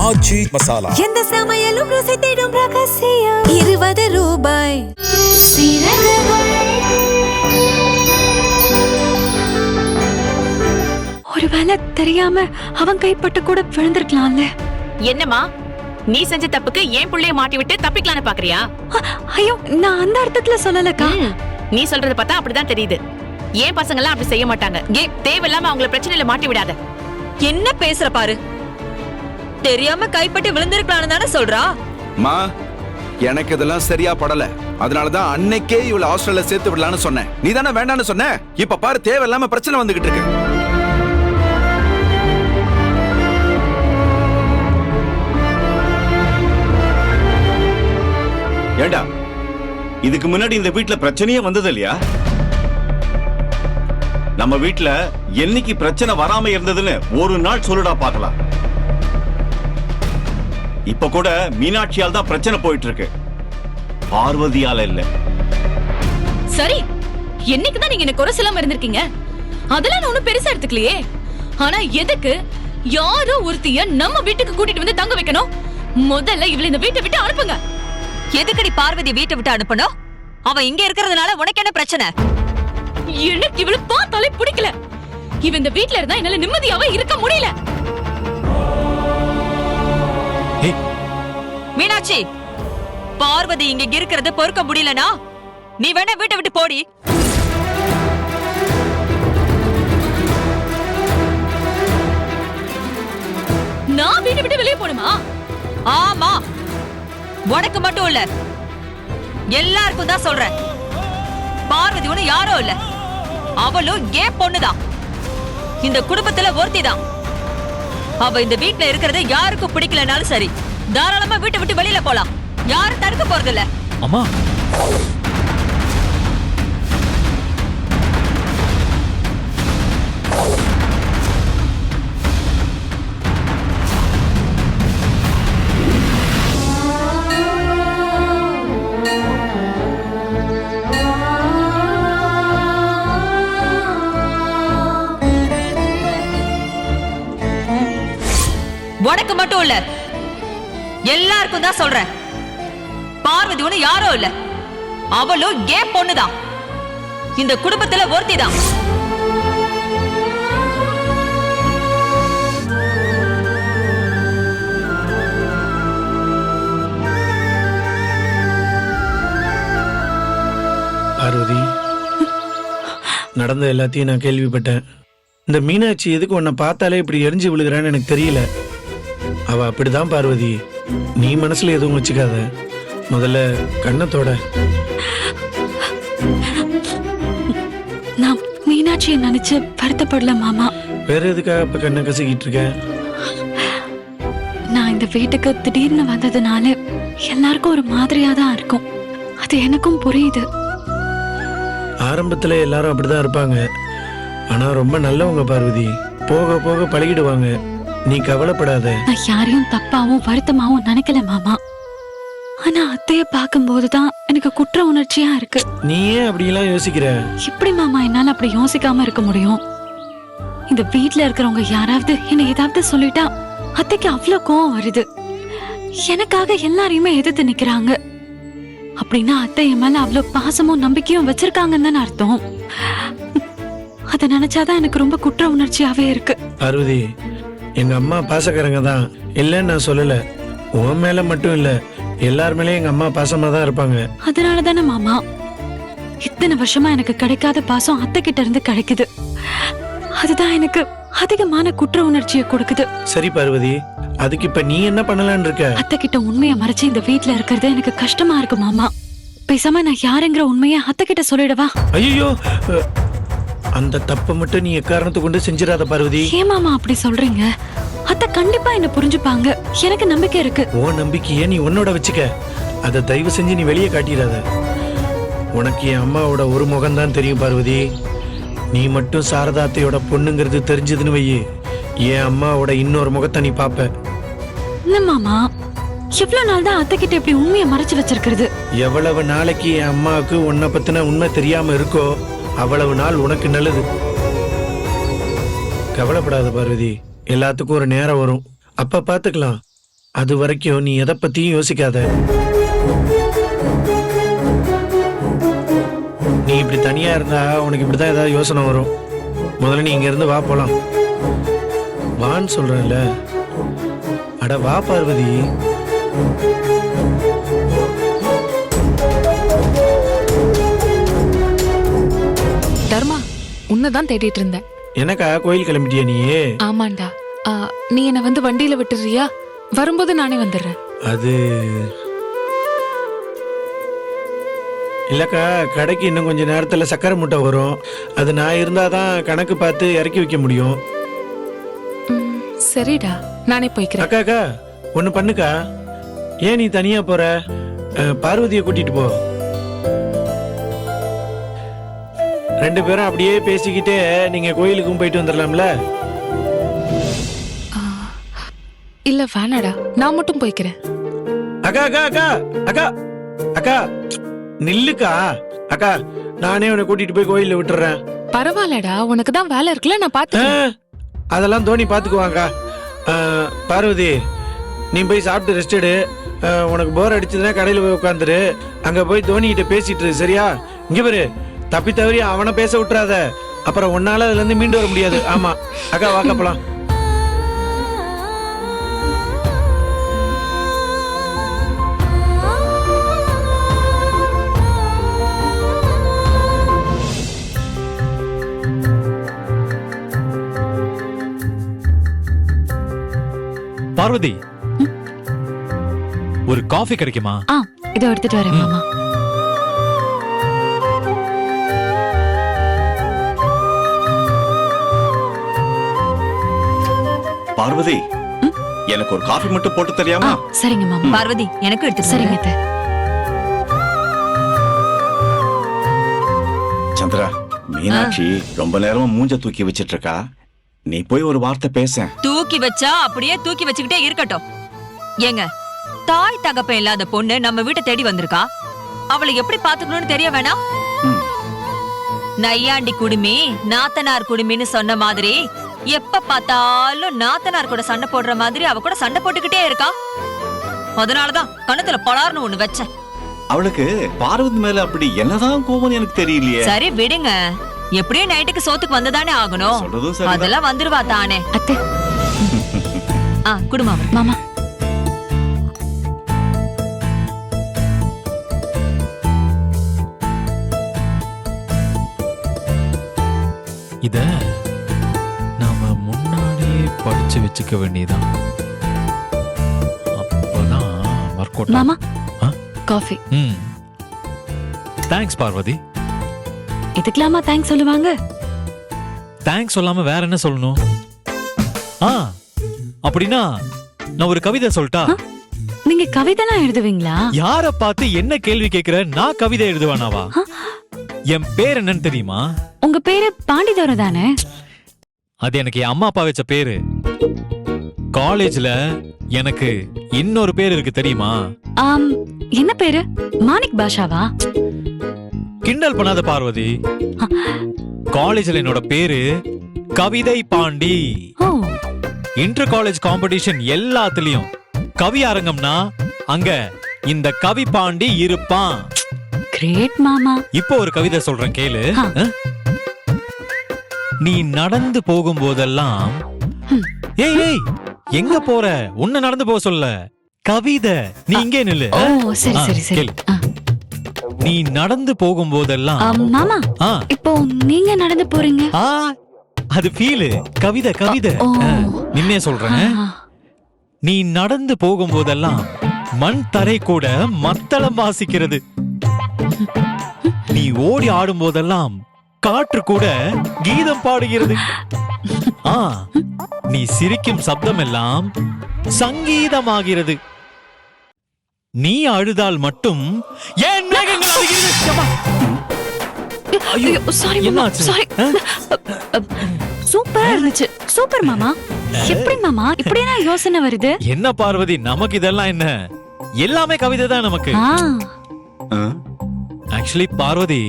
ஆச்சி மசாலா. எந்த சமையலும் ருசி தேடும் ரகசியம் 20 ரூபாய். ஒருவேளை தெரியாம அவன் கைப்பட்டு கூட விழுந்திருக்கலாம்ல. என்னம்மா நீ செஞ்ச தப்புக்கு ஏன் புள்ளைய மாட்டி விட்டு தப்பிக்கலான்னு பாக்குறியா? ஐயோ, நான் அந்த அர்த்தத்துல சொல்லலக்கா. நீ சொல்றத பார்த்தா அப்படிதான் தெரியுது. ஏன் பசங்க எல்லாம் அப்படி செய்ய மாட்டாங்க. தேவையில்லாம அவங்கள பிரச்சனையில மாட்டி விடாத. என்ன பேசுற பாரு. தெரியாம கைப்பட்டு விழுந்திருக்கலான்னு தானே சொல்றா. மா, எனக்கு இதெல்லாம் சரியா படல. அதனாலதான் அன்னைக்கே இவளை ஹாஸ்டல்ல சேர்த்து விடலான்னு சொன்னேன். நீ தானே வேண்டான்னு சொன்ன. இப்ப பாரு, தேவையில்லாம பிரச்சனை வந்துகிட்டு இருக்கு. ஏண்டா, இதுக்கு முன்னாடி இந்த வீட்ல பிரச்சனையே வந்தது இல்லையா? நம்ம வீட்ல என்னைக்கு பிரச்சனை வராம இருந்ததுன்னு ஒரு நாள் சொல்லுடா பார்க்கலாம். இப்ப கூட மீனாட்சியால் தான் பிரச்சனை போயிட்டு இருக்கு, பார்வதியால இல்ல. சரி, என்னைக்குதான் நீங்க என்ன குறை சொல்லாம இருந்திருக்கீங்க? அதெல்லாம் நான் ஒண்ணும் பெருசா எடுத்துக்கலையே. ஆனா எதுக்கு யாரோ ஒருத்திய நம்ம வீட்டுக்கு கூட்டிட்டு வந்து தங்க வைக்கணும்? முதல்ல இவளை இந்த வீட்டை விட்டு அனுப்புங்க. எதுக்கடி பார்வதி வீட்டை விட்டு அனுப்பணும்? அவ இங்க இருக்கிறதுனால உனக்கு என்ன பிரச்சனை? எனக்கு இவளை பார்த்தாலே பிடிக்கல. இவ இந்த வீட்ல இருந்தா என்னால நிம்மதியாவே இருக்க முடியல. மீனாட்சி, பார்வதி இங்க இருக்கிறது பொறுக்க முடியலனா நீ வேணா வீட்டை விட்டு போடி. நான் வீட்டை விட்டு வெளியே போணுமா? ஆமா, உனக்கு மட்டும் இல்ல, எல்லாருக்கும் தான் சொல்றேன். பார்வதி ஒண்ணு யாரோ இல்ல, அவளும் ஏன் பொண்ணுதான். இந்த குடும்பத்துல ஒருத்திதான். அவ இந்த வீட்டுல இருக்கிறது யாருக்கும் பிடிக்கலனாலும் சரி, தாராளமா வீட்டை விட்டு வெளியில போலாம். யாரும் தடுக்க போறது இல்ல. அம்மா, உனக்கு மட்டும் இல்ல, எல்லாருக்கும் தான் சொல்றேன். பார்வதி ஒண்ணு யாரோ இல்ல, அவளும் ஏன் பொண்ணுதான். இந்த குடும்பத்துல ஒருத்திதான். பார்வதி, நடந்த எல்லாத்தையும் நான் கேள்விப்பட்டேன். இந்த மீனாட்சி எதுக்கு உன்னை பார்த்தாலே இப்படி எரிஞ்சு விழுகிறான்னு எனக்கு தெரியல. அவ அப்படிதான் பார்வதி, நீ மனசுல எதுவும் வச்சுக்காத. முதல்ல கண்ணத்தோட. நான் மீனாட்சியை நினைச்சு வருத்தப்படல மாமா. வேற எதுக்காக இப்ப கண்ணை கசக்கிட்டு இருக்க? நான் இந்த வீட்டுக்கு திடீர்னு வந்ததுனால எல்லாருக்கும் ஒரு மாதிரியா தான் இருக்கும். அது எனக்கும் புரியுது. ஆரம்பத்துல எல்லாரும் அப்படிதான் இருப்பாங்க. ஆனா ரொம்ப நல்லவங்க பார்வதி, போக போக பழகிடுவாங்க. நீ கவலைப்படாத. நான் யாரையும் தப்பாவும் வருத்தமாவும் நினைக்கல மாமா. ஆனா அத்தைய பார்க்கும் போதுதான் எனக்கு குற்ற உணர்ச்சியா இருக்கு. நீ ஏன் அப்படியெல்லாம் யோசிக்கிற? எப்படி மாமா என்னால அப்படி யோசிக்காம இருக்க முடியும்? இந்த வீட்டுல இருக்கிறவங்க யாராவது என்ன ஏதாவது சொல்லிட்டா அத்தைக்கு அவ்வளவு கோவம் வருது. எனக்காக எல்லாரையுமே எதிர்த்து நிக்கிறாங்க. அப்படின்னா அத்தை என் மேல அவ்வளவு பாசமும் நம்பிக்கையும் வச்சிருக்காங்கன்னு தானே அர்த்தம். அத நினைச்சாதான் எனக்கு ரொம்ப குற்ற உணர்ச்சியாவே இருக்கு. பார்வதி, எங்க அம்மா பாசக்காரங்க தான், இல்லன்னு நான் சொல்லல. உன் மேல மட்டும் இல்ல, எல்லார் மேலயும் எங்க அம்மா பாசமா தான் இருப்பாங்க. அதனால தானே மாமா இத்தனை வருஷமா எனக்கு கிடைக்காத பாசம் அத்தை கிட்ட இருந்து கிடைக்குது. அதுதான் எனக்கு அதிகமான குற்ற உணர்ச்சியை கொடுக்குது. சரி பார்வதி, அதுக்கு இப்ப நீ என்ன பண்ணலான்னு இருக்க? அத்தை கிட்ட உண்மையை மறைச்சு இந்த வீட்டுல இருக்கிறது எனக்கு கஷ்டமா இருக்கு மாமா. பேசாம நான் யாருங்கிற உண்மையை அத்தை கிட்ட சொல்லிடவா? ஐயோ, அந்த தப்பை மட்டும் நீ எக்காரணத்தை கொண்டு செஞ்சிடாத பார்வதி. ஏன் மாமா அப்படி சொல்றீங்க? அத்தை கண்டிப்பா என்ன புரிஞ்சுப்பாங்க, எனக்கு நம்பிக்கை இருக்கு. உன் நம்பிக்கைய நீ உன்னோட வச்சுக்க. அதை தயவு செஞ்சு நீ வெளியே காட்டிடாத. உனக்கு என் அம்மாவோட ஒரு முகம்தான் தெரியும் பார்வதி. நீ மட்டும் சாரதாத்தையோட பொண்ணுங்கிறது தெரிஞ்சதுன்னு வையே, என் அம்மாவோட இன்னொரு முகத்தை நீ பாப்ப. என்ன மாமா, எவ்வளவு நாள் தான் அத்தை கிட்ட இப்படி உண்மையை மறைச்சு வச்சிருக்கிறது? எவ்வளவு நாளைக்கு என் அம்மாவுக்கு உன்னை பத்தின உண்மை தெரியாம இருக்கோ அவ்வளவு நாள் உனக்கு நல்லது. கவலைப்படாத பார்வதி, எல்லாத்துக்கும் ஒரு நேரம் வரும், அப்ப பாத்துக்கலாம். அது வரைக்கும் நீ எதை பத்தியும் யோசிக்காத. நீ இப்படி தனியா இருந்தா உனக்கு இப்படிதான் ஏதாவது யோசனை வரும். முதல்ல நீ இங்க இருந்து வா, போலாம். வான்னு சொல்றேன்ல. அட வா பார்வதி. தர்மா, உன்னதான் தேடிட்டு இருந்தேன். என்னக்கா கோயில் கிளம்பிட்டியா நீ? ஆமாண்டா. நீ என்ன வந்து வண்டியில விட்டுறியா? வரும்போது நானே வந்துடுறேன். அது இல்லக்கா, கடைக்கு இன்னும் கொஞ்ச நேரத்துல சக்கரை மூட்டை வரும். அது நான் இருந்தாதான் கணக்கு பார்த்து இறக்கி வைக்க முடியும். சரிடா, நானே போய்க்கிறேன். அக்கா அக்கா ஒண்ணு பண்ணுக்கா. ஏன் நீ தனியா போற? பார்வதியை கூட்டிட்டு போ. ரெண்டு பேரும் அப்படியே பேசிக்கிட்டே நீங்க கோயிலுக்கும் போயிட்டு வந்துடலாம்ல. இல்ல வேணாடா, நான் மட்டும் போய்க்கிறேன். அக்கா அக்கா அக்கா அக்கா அக்கா நில்லுக்கா. அக்கா நானே உன்னை கூட்டிட்டு போய் கோயில்ல விட்டுறேன். பரவாயில்லடா, உனக்கு தான் வேலை இருக்குல்ல, நான் பாத்துக்கிறேன். அதெல்லாம் தோனி பாத்துக்குவாங்க. பார்வதி நீ போய் சாப்பிட்டு ரெஸ்ட் எடு. உனக்கு போர் அடிச்சதுன்னா கடையில போய் உட்காந்துரு. அங்க போய் தோனி கிட்ட பேசிட்டு இரு, சரியா? இங்க பாரு, தப்பி தவறி அவனை பேச விட்டுறாத. அப்புறம் உன்னால அதுல இருந்து மீண்டு வர முடியாது. ஆமா அக்கா, வாக்க போலாம். பார்வதி, ஒரு காஃபி கிடைக்குமா? இதோ எடுத்துட்டு வரேன் மாமா. பார்வதி, எனக்கு ஒரு காஃபி மட்டும் போட்டு தெரியாமா? சரிங்க மாமா. பார்வதி, எனக்கு எடுத்து சரிங்க அத்தை. சந்திரா, மீனாட்சி ரொம்ப நேரமா மூஞ்ச தூக்கி வச்சிட்டு இருக்கா. நீ போய் ஒரு வார்த்தை பேச. தூக்கி வச்சா அப்படியே தூக்கி வச்சுக்கிட்டே இருக்கட்டும். ஏங்க, தாய் தகப்பன் இல்லாத பொண்ணு நம்ம வீட்டை தேடி வந்திருக்கா. அவளை எப்படி பாத்துக்கணும்னு தெரிய வேணாம்? நையாண்டி குடுமி நாத்தனார் குடுமின்னு சொன்ன மாதிரி எப்ப பார்த்தாலும் நாத்தனார் கூட சண்டை போடுற மாதிரி அவ கூட சண்டை போட்டுக்கிட்டே இருக்கா. அதனாலதான் கணத்துல பலார்னு ஒண்ணு வச்சேன். அவளுக்கு பார்வதி மேல அப்படி என்னதான் கோபம் எனக்கு தெரியலையே. சரி விடுங்க, எப்படியும் நைட்டுக்கு சோத்துக்கு வந்ததானே ஆகணும். சொல்றதும் சரிதான். அதெல்லாம் வந்துருவா தானே. அத்தை. குடுமா மாமா. இத நாம முன்னாடியே படிச்சு வச்சுக்க வேண்டியதான். அப்பதான் ஒர்க் அவுட். மாமா காஃபி. தேங்க்ஸ் பார்வதி. இதுக்கலாமா தேங்க்ஸ் சொல்லுவாங்க? தேங்க்ஸ் சொல்லாம வேற என்ன சொல்லணும்? அப்படின்னா நான் ஒரு கவிதை சொல்லட்டா? நீங்க கவிதைலாம் எழுதுவீங்களா? யார பார்த்து என்ன கேள்வி கேக்குற? நான் கவிதை எழுதுவானாவா? என் பேர் என்னன்னு தெரியுமா? உங்க பேரு பாண்டிதோரை தானே? அது எனக்கு என் அம்மா அப்பா வச்ச பேரு. காலேஜ்ல எனக்கு இன்னொரு பேர் இருக்கு தெரியுமா? என்ன பேரு? மாணிக் பாஷாவா? கிண்டல் பண்ணாத பார்வதி. காலேஜ்ல என்னோட பேரு கவிதை பாண்டி. இன்டர் காலேஜ் காம்படிஷன் எல்லாத்துலயும் கவி அரங்கம்னா அங்க இந்த கவி பாண்டி இருப்பான். கிரேட் மாமா. இப்போ ஒரு கவிதை சொல்றேன் கேளு. நீ நடந்து போகும்போதெல்லாம் ஏய் ஏய் எங்க போற? உன்னை நடந்து போக சொல்ல. கவிதை நீ இங்கே நில்லு. சரி சரி சரி. நீ நடந்து போகும்போதெல்லாம் மாமா இப்போ நீங்க நடந்து போறீங்க. அது ஃபீல். கவிதை கவிதை நின்னே சொல்றேன். நீ நடந்து போகும்போதெல்லாம் மண் தரை கூட மத்தளம் வாசிக்கிறது. நீ ஓடி ஆடும் போதெல்லாம் காற்று கூட கீதம் பாடுகிறது. நீ சிரிக்கும் சப்தம் எல்லாம் சங்கீதமாகிறது. நீ அழுதால் மட்டும் ஏன் மேகங்கள் அழுகிறது? ஐயோ சாரி மாமா, சாரி. சூப்பர் இருந்துச்சு. சூப்பர் மாமா. எப்படி மாமா இப்படியே யோசனை வருது? என்ன பார்வதி, நமக்கு இதெல்லாம் என்ன? எல்லாமே கவிதை தான் நமக்கு. ஆக்சுவலி பார்வதி,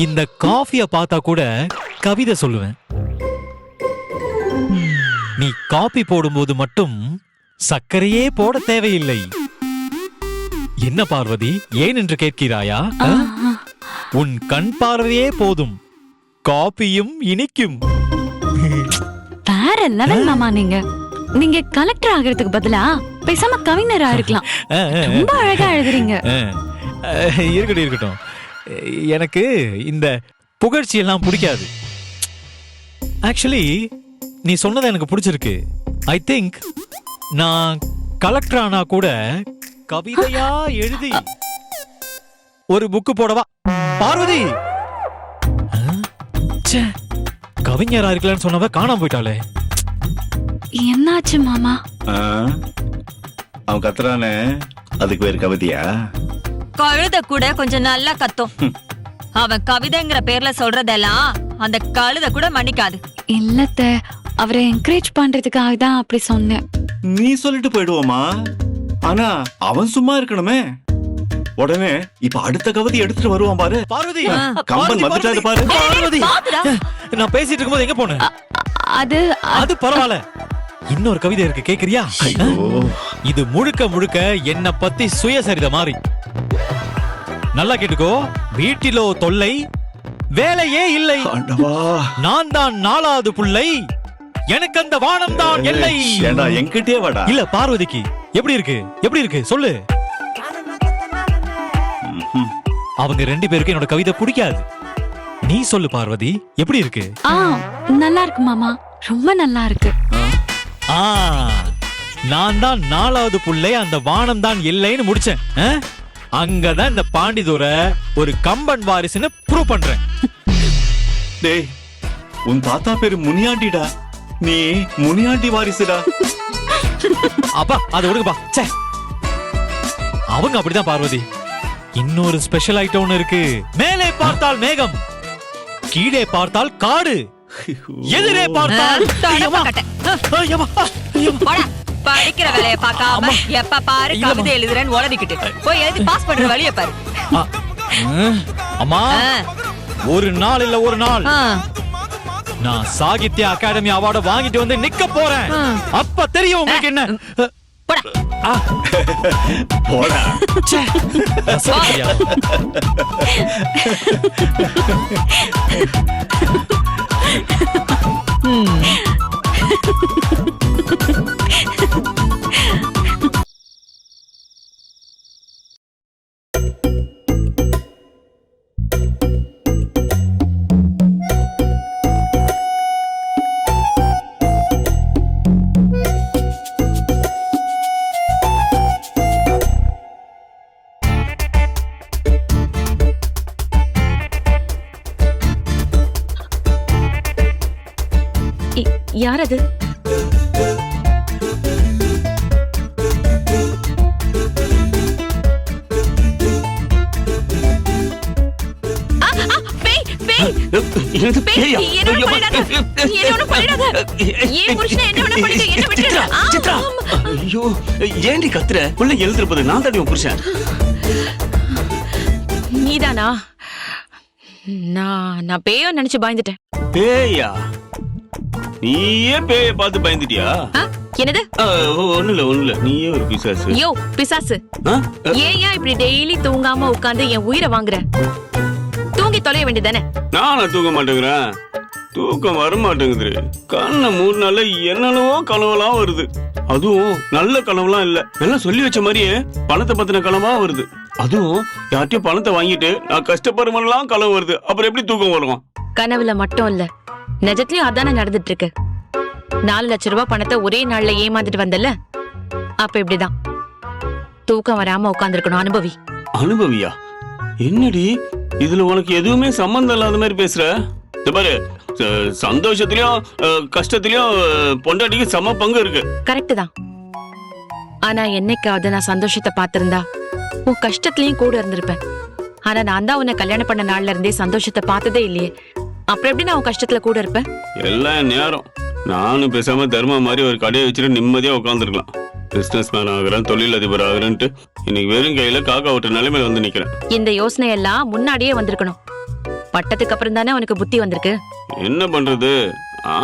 இந்த காஃபிய பார்த்தா கூட கவிதை சொல்லுவேன். நீ காபி போடும்போது மட்டும் சர்க்கரையே போட தேவையில்லை. என்ன பார்வதி, ஏன் என்று கேட்கிறாயா? உன் கண் பார்வையே போதும், காபியும் இனிக்கும். வேற லெவல் மாமா நீங்க. நீங்க கலெக்டர் ஆகிறதுக்கு பதிலா பேசாம கவிஞரா இருக்கலாம். ரொம்ப அழகா எழுதுறீங்க. இருக்கட்டும் இருக்கட்டும், எனக்கு இந்த புகழ்ச்சி எல்லாம் பிடிக்காது. ஆக்சுவலி நீ சொன்னது எனக்கு பிடிச்சிருக்கு. ஐ திங்க் நான் கலெக்டர் ஆனா கூட கவிதையா எழுதி ஒரு புக்கு போடவா? பார்வதி, கவிஞரா இருக்கலன்னு சொன்னவ காணாம போயிட்டாளே. என்னாச்சு மாமா? அவன் கத்துறானே, அதுக்கு பேர் கவிதையா? கழுத கூட கொஞ்சம் நல்லா கத்தும். அவன் கவிதைங்கிற பேர்ல சொல்றதெல்லாம் அந்த கழுத கூட மன்னிக்காது. இல்லத்த, அவரை என்கரேஜ் பண்றதுக்காக தான் அப்படி சொன்னேன். நீ சொல்லிட்டு போயிடுவோமா? ஆனா அவன் சும்மா இருக்கணுமே. உடனே இப்ப அடுத்த கவிதை எடுத்துட்டு வருவான் பாரு. பார்வதி, கம்பன் வந்துட்டாரு பாரு. பார்வதி, நான் பேசிட்டு இருக்கும்போது எங்க போனேன்? அது அது பரவாயில்ல, இன்னொரு கவிதை இருக்கு, கேக்குறியா? இது முழுக்க முழுக்க என்ன பத்தி சுயசரிதை மாதிரி. நல்லா கேட்டுக்கோ. வீட்டிலோ தொல்லை, வேலையே இல்லை, நான் தான் 4வது புள்ளை, எனக்கு அந்த வானம் தான் எல்லை. ஏண்டா என்கிட்டயே வாடா. இல்ல பார்வதிக்கு எப்படி இருக்கு, எப்படி இருக்கு சொல்லு. அவங்க 2 பேருக்கு என்னோட கவிதை பிடிக்காது. நீ சொல்லு பார்வதி, எப்படி இருக்கு? நல்லா இருக்கு மாமா, ரொம்ப நல்லா இருக்கு. நான் தான் 4வது புள்ளை, அந்த வானம் தான் எல்லைன்னு முடிச்சேன். அங்கதான் இந்த பாண்டிதுரை ஒரு கம்பன் வாரிசுன்னு ப்ரூவ் பண்றேன். டேய், உன் தாத்தா பேரு முனியாண்டிடா, நீ முனியாண்டி வாரிசுடா. அப்பா அது விடுங்கப்பா. ச்சே, அவங்க அப்படிதான் பார்வதி. இன்னொரு ஸ்பெஷல் ஐட்டம் ஒண்ணு இருக்கு. மேலே பார்த்தால் மேகம், கீழே பார்த்தால் காடு, எதிரே பார்த்தால் படிக்கிற வேலையை பார்க்காம எப்ப பாரு கவிதை எழுதுறேன்னு உளறிக்கிட்டு போய் எழுதி பாஸ் பண்ற வழிய பாரு. அம்மா, ஒரு நாள் இல்ல ஒரு நாள் நான் சாகித்ய அகாடமி அவார்டு வாங்கிட்டு வந்து நிக்க போறேன். அப்ப தெரியும் உங்களுக்கு என்ன. போடா. யார் அது? ஏண்டி கத்துற? உள்ள எழுதிருப்பது நான் தான் புருஷன். நீதானா? நான் பேயோ நினைச்சு பயந்துட்டேன். பேயா? நீயே பேய பார்த்து பயந்துட்டியா? என்னது? ஒண்ணுல நீயே ஒரு பிசாசு. யோ பிசாசு, ஏயா இப்படி டெய்லி தூங்காம உட்கார்ந்து என் உயிரை வாங்குற? தூங்கி தொலைய வேண்டியதானே? நானா தூங்க மாட்டேங்கிறேன், தூக்கம் வர மாட்டேங்குது. கண்ணை 3 நாள்ல என்னென்னவோ கனவுலாம் வருது. அதுவும் நல்ல கனவுலாம் இல்ல, எல்லாம் சொல்லி வச்ச மாதிரியே பணத்தை பத்தின கனவா வருது. அதுவும் யார்ட்டையும் பணத்தை வாங்கிட்டு நான் கஷ்டப்படுறவன்லாம் கனவு வருது. அப்புறம் எப்படி தூக்கம் வரும்? கனவுல மட்டும் இல்ல, நிஜத்திலயும் அதானே நடந்துட்டு இருக்கு. 4 லட்சம் ரூபாய் பணத்தை ஒரே நாள்ல ஏமாந்துட்டு வந்தல, அப்ப இப்படிதான் தூக்கம் வராம உட்கார்ந்துருக்கணும். அனுபவி. அனுபவியா? என்னடி இதுல உனக்கு எதுவுமே சம்பந்தம் இல்லாத மாதிரி பேசுற? பாரு, சந்தோஷத்திலயும் கஷ்டத்திலயும் பொண்டாட்டிக்கு சம பங்கு இருக்கு. கரெக்ட் தான். ஆனா என்னைக்காவது நான் சந்தோஷத்தை பார்த்திருந்தா உன் கஷ்டத்திலயும் கூட இருந்திருப்பேன். ஆனா நான் தான் உன்னை கல்யாணம் பண்ண நாள்ல இருந்தே சந்தோஷத்தை பார்த்ததே இல்லையே. அப்புறம் எப்படி நான் உன் கஷ்டத்துல கூட இருப்பேன்? எல்லாம் நேரம். நானும் பேசாம தர்மா மாதிரி ஒரு கடையை வச்சுட்டு நிம்மதியா உட்காந்துருக்கலாம். பிசினஸ் மேன் ஆகுறேன், தொழிலதிபர் ஆகுறேன்ட்டு இன்னைக்கு வெறும் கையில காக்கா விட்ட நிலைமையில வந்து நிக்கிறேன். இந்த யோசனை எல்லாம் முன்னாடியே வந்திருக்கணும். பட்டத்துக்கு அப்புறம் தானே உனக்கு புத்தி வந்திருக்கு. என்ன பண்றது,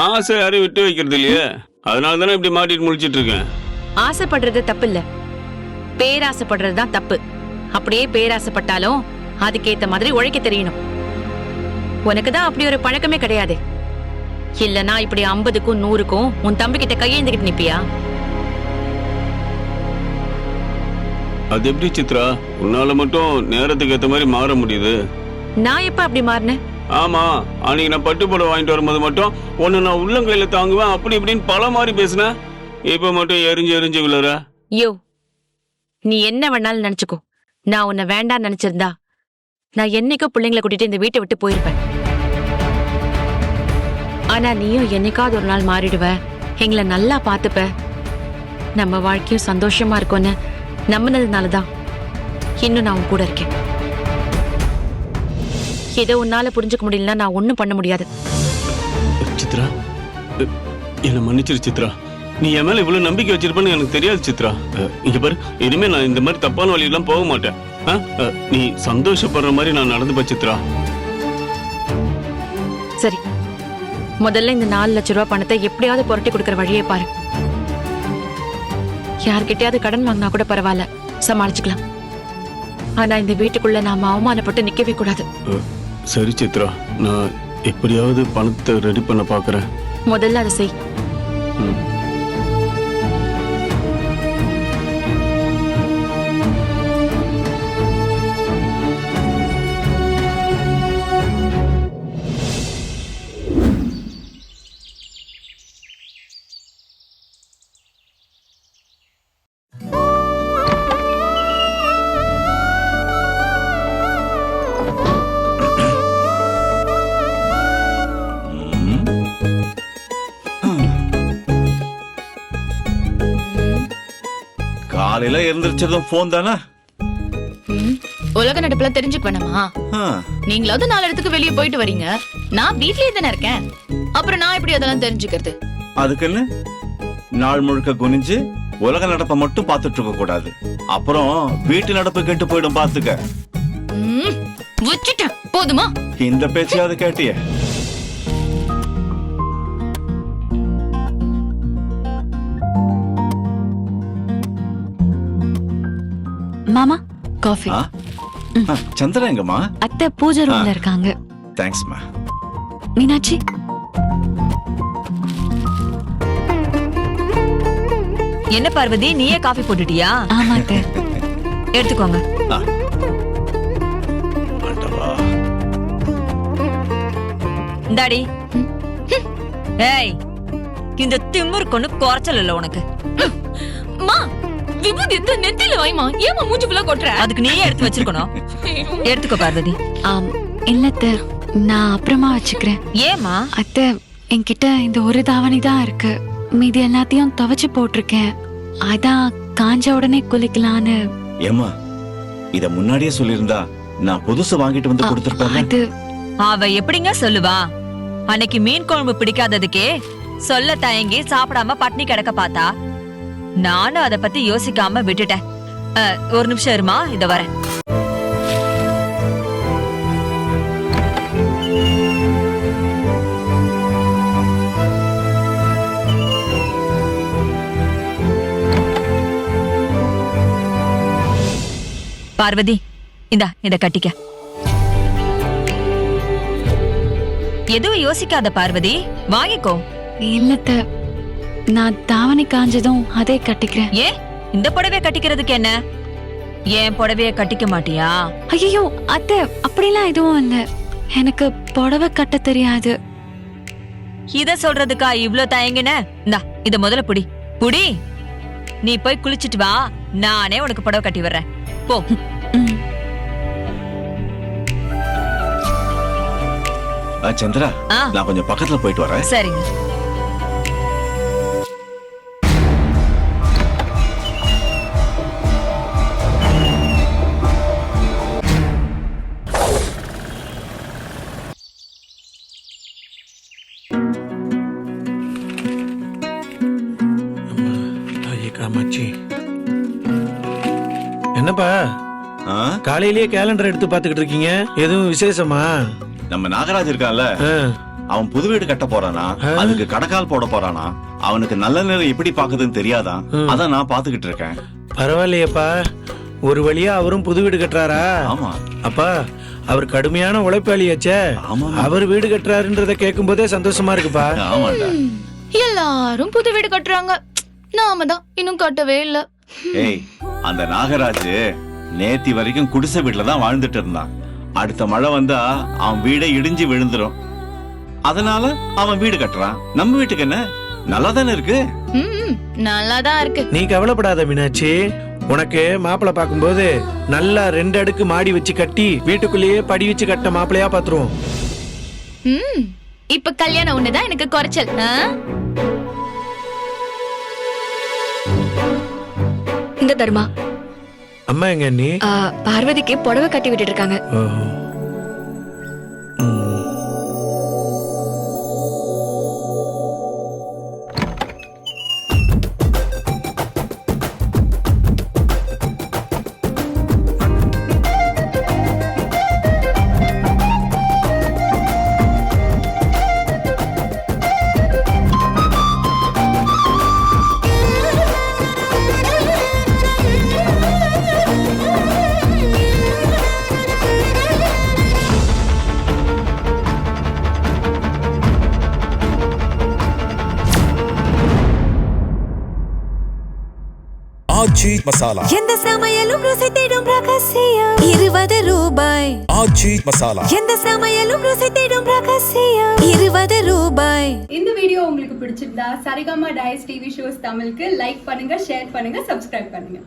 ஆசை யாரையும் விட்டு வைக்கிறது இல்லையே. அதனால தானே இப்படி மாட்டிட்டு முழிச்சிட்டு இருக்கேன். ஆசைப்படுறது தப்பு இல்ல, பேராசைப்படுறது தான் தப்பு. அப்படியே பேராசைப்பட்டாலும் அதுக்கேத்த மாதிரி உழைக்க தெரியணும். உனக்கு தான் அப்படி ஒரு பழக்கமே கிடையாது. இல்லனா இப்படி 50க்கும் 100க்கும் உன் தம்பி கிட்ட கையேந்திக்கிட்டு நிப்பியா? அது எப்படி சித்ரா, உன்னால மட்டும் நேரத்துக்கு ஏத்த மாதிரி மாற முடியுது? நான் எப்ப அப்படி மாறினேன்? ஆமா, அன்னைக்கு நான் பட்டு புடவை வாங்கிட்டு வரும்போது மட்டும் உன்னை நான் உள்ளங்கையில தாங்குவேன் அப்படி இப்படின்னு பல மாதிரி பேசினேன். இப்ப மட்டும் எரிஞ்சு எரிஞ்சு விழுற. யோ, நீ என்ன வேணாலும் நினைச்சுக்கோ. நான் உன்னை வேண்டான்னு நினைச்சிருந்தா நான் என்னைக்கோ பிள்ளைங்களை கூட்டிட்டு இந்த வீட்டை விட்டு போயிருப்பேன். ஆனா நீயும் என்னைக்காவது ஒரு நாள் மாறிடுவ, எங்களை நல்லா பாத்துப்ப, நம்ம வாழ்க்கையும் சந்தோஷமா இருக்கும்னு நம்பினதுனாலதான் இன்னும் நான் உன் கூட இருக்கேன். ஏதோ உன்னால புரிஞ்சுக்க முடியலன்னா நான் ஒண்ணும் பண்ண முடியாது. சித்ரா, என்ன மன்னிச்சிரு சித்ரா. நீ என் மேல இவ்வளவு நம்பிக்கை வச்சிருப்பேன்னு எனக்கு தெரியாது சித்ரா. இங்க பாரு, இனிமே நான் இந்த மாதிரி தப்பான வழியெல்லாம் போக மாட்டேன். நீ சந்தோஷப்படுற மாதிரி நான் நடந்துப்ப சித்ரா. சரி, முதல்ல இந்த 4 லட்சம் ரூபாய் பணத்தை எப்படியாவது புரட்டி கொடுக்கற வழியே பாரு. யார்கிட்டயாவது கடன் வாங்கினா கூட பரவாயில்ல, சமாளிச்சுக்கலாம். ஆனா இந்த வீட்டுக்குள்ள நாம அவமானப்பட்டு நிக்கவே கூடாது. சரி சித்ரா, நான் எப்படியாவது பணத்தை ரெடி பண்ண பாக்குறேன். முதல்ல அதை செய். காலையில இருந்துச்சதும் போன் தானே. உலக நடப்புல தெரிஞ்சுக்க வேணாமா? நீங்களாவது 4 இடத்துக்கு வெளியே போயிட்டு வரீங்க, நான் வீட்லயே தானே இருக்கேன். அப்புறம் நான் எப்படி அதெல்லாம் தெரிஞ்சுக்கிறது? அதுக்குன்னு நாள் முழுக்க குனிஞ்சு உலக நடப்பை மட்டும் பார்த்துட்டு இருக்க கூடாது. அப்புறம் வீட்டு நடப்பு கெட்டு போயிடும், பாத்துக்க. வச்சுட்டேன், போதுமா? இந்த பேச்சையாவது கேட்டியே? மாமா, காஃபி. சந்திரா எங்கம்மா? அத்தை பூஜை ரூம்ல இருக்காங்க. தேங்க்ஸ்மா. மீனாட்சி, என்ன பார்வதி, நீயே காஃபி போட்டுட்டியா? ஆமா அத்தை. எடுத்துக்கோங்க. இந்தாடி. ஏய், இந்த திமிர் கொண்டு குறைச்சல் இல்ல உனக்கு. மா, விபூதி எடுத்து நெத்தியில வைமா, ஏமா மூஞ்சி ஃபுல்லா கொட்ற? அதுக்கு நீயே எடுத்து வச்சிருக்கணும். எடுத்துக்கோ பார்வதி. இல்ல அத்தை, நான் அப்புறமா வச்சுக்கிறேன். ஏமா? அத்தை, என்கிட்ட இந்த ஒரு தாவணி தான் இருக்கு, மீதி எல்லாத்தையும் துவைச்சு போட்டிருக்கேன். அதான் காஞ்ச உடனே குளிக்கலான்னு. ஏமா, இத முன்னாடியே சொல்லிருந்தா நான் புதுசு வாங்கிட்டு வந்து கொடுத்திருப்பேன். அது அவ எப்படிங்க சொல்லுவா? அன்னைக்கு மீன் குழம்பு பிடிக்காததுக்கே சொல்ல தயங்கி சாப்பிடாம பட்னி கிடக்க பார்த்தா. நானும் அத பத்தி யோசிக்காம விட்டுட்டேன். ஒரு நிமிஷம் இருமா, இத வரேன். பார்வதி, இத கட்டிக்க. எதுவும் யோசிக்காத பார்வதி, வாங்கிக்கோ. இல்லத்த, நான் தாவணி காஞ்சதும் அதே கட்டிக்கிறேன். ஏன் இந்த புடவைய கட்டிக்கிறதுக்கு என்ன? ஏன் புடவைய கட்டிக்க மாட்டியா? ஐயோ அத்தை, அப்படிலாம் எதுவும் இல்ல. எனக்கு புடவை கட்ட தெரியாது. இத சொல்றதுக்கா இவ்ளோ தயங்கின? இந்தா, இத முதல்ல புடி. புடி. நீ போய் குளிச்சிட்டு வா, நானே உனக்கு புடவை கட்டி வர்றேன். போ. சந்திரா, நான் கொஞ்சம் பக்கத்துல போயிட்டு வரேன். சரிங்க. காமாட்சி, என்னப்பா காலையிலேயே கேலண்டர் எடுத்து பாத்துக்கிட்டு இருக்கீங்க? எதுவும் விசேஷமா? நம்ம நாகராஜ் இருக்கான்ல, அவன் புது வீடு கட்ட போறானா, அதுக்கு கடக்கால் போட போறானா, அவனுக்கு நல்ல நேரம் எப்படி பாக்குதுன்னு தெரியாதா? அதான் நான் பாத்துக்கிட்டு இருக்கேன். பரவாயில்லையப்பா, ஒரு வழியா அவரும் புது வீடு கட்டுறாரா? ஆமா அப்பா, அவர் கடுமையான உழைப்பாளியாச்சே. அவர் வீடு கட்டுறாருன்றத கேட்கும் போதே சந்தோஷமா இருக்குப்பா. ஆமாண்டா. எல்லாரும் புது வீடு கட்டுறாங்க, நாம தான் இன்னும் கட்டவே இல்ல. ஏய், அந்த நாகராஜ் நேத்தி வரைக்கும் குடிசை வீட்டுல தான் வாழ்ந்துட்டு இருந்தான். அடுத்த மழை வந்தா அவன் வீடே இடிஞ்சு விழுந்துரும். அதனால அவன் வீடு கட்டுறான். நம்ம வீட்டுக்கு என்ன, நல்லா தானே இருக்கு. நல்லாதான் இருக்கு. நீ கவலைப்படாத மீனாட்சி, உனக்கு மாப்பிள்ளை பார்க்கும்போது நல்லா 2 அடுக்கு மாடி வச்சு கட்டி வீட்டுக்குள்ளேயே படி வச்சு கட்ட மாப்பிள்ளையா பாத்துருவோம். இப்ப கல்யாணம் ஒண்ணுதான் எனக்கு குறைச்சல். இந்த தர்மா, அம்மா எங்க நீ? பார்வதிக்கு புடவை கட்டி விட்டுட்டு இருக்காங்க. ஓஹோ. ஆச்சி மசாலா. எந்த சமையலும் ருசி தேடும் ரகசியம் 20 ரூபாய். ஆச்சி மசாலா. எந்த சமையலும் ருசி தேடும் ரகசியம் 20 ரூபாய். இந்த வீடியோ உங்களுக்கு பிடிச்சிருந்தா சரிகமா டைஸ் டிவி ஷோஸ் தமிழுக்கு லைக் பண்ணுங்க, ஷேர் பண்ணுங்க, சப்ஸ்கிரைப் பண்ணுங்க.